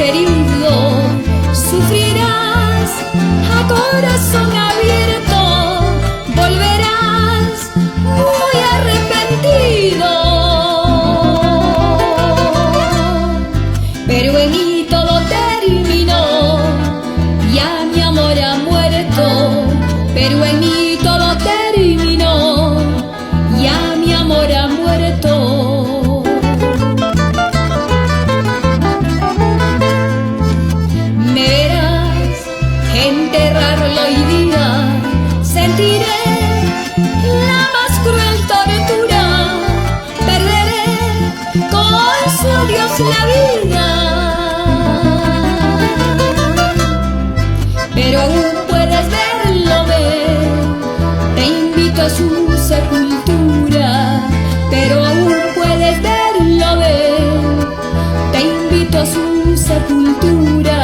herido, sufrirás a corazón abierto, volverás muy arrepentido. Pero en mí todo terminó, ya mi amor ha muerto. Pero en mí todo terminó, ya mi amor ha muerto. Me verás enterrarlo hoy día, sentiré la más cruel tortura, perderé con su adiós la vida. Pero aún puedes verlo ver, te invito a su sepultura. Pero aún puedes verlo ver, te invito a su sepultura.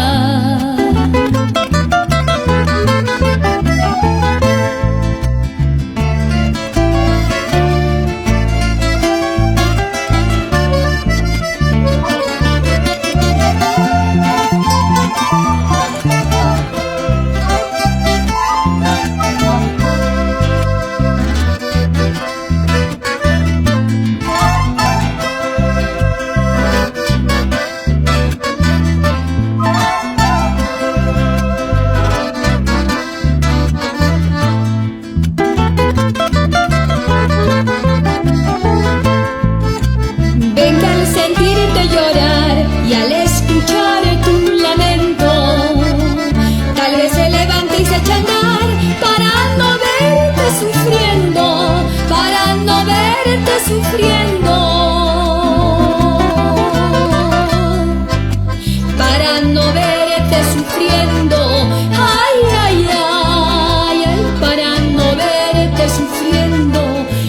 Venga al sentirte llorar y al escuchar tu lamento, tal vez se levante y se eche a andar para no verte sufriendo, para no verte sufriendo, para no verte sufriendo. Ay, ay, ay, ay, para no verte sufriendo.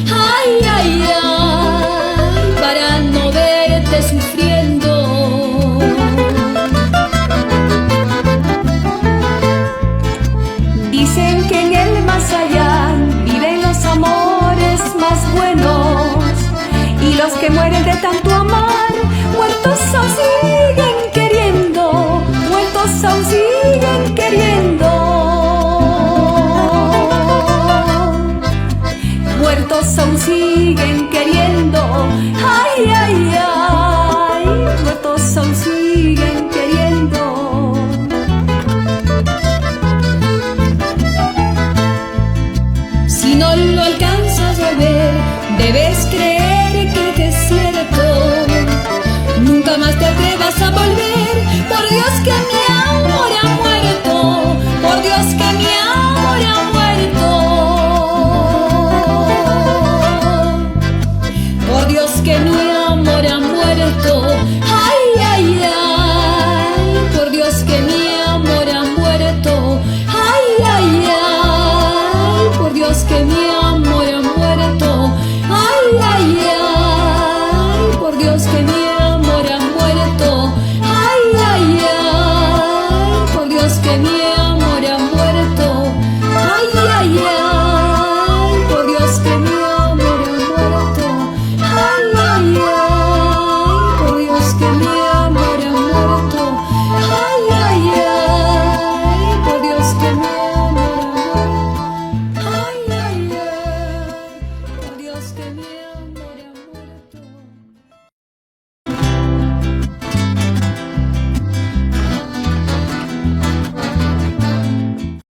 Ay, ay, ay, para no verte sufriendo. Dicen que en el más allá viven los amores más buenos, y los que mueren de tanto amar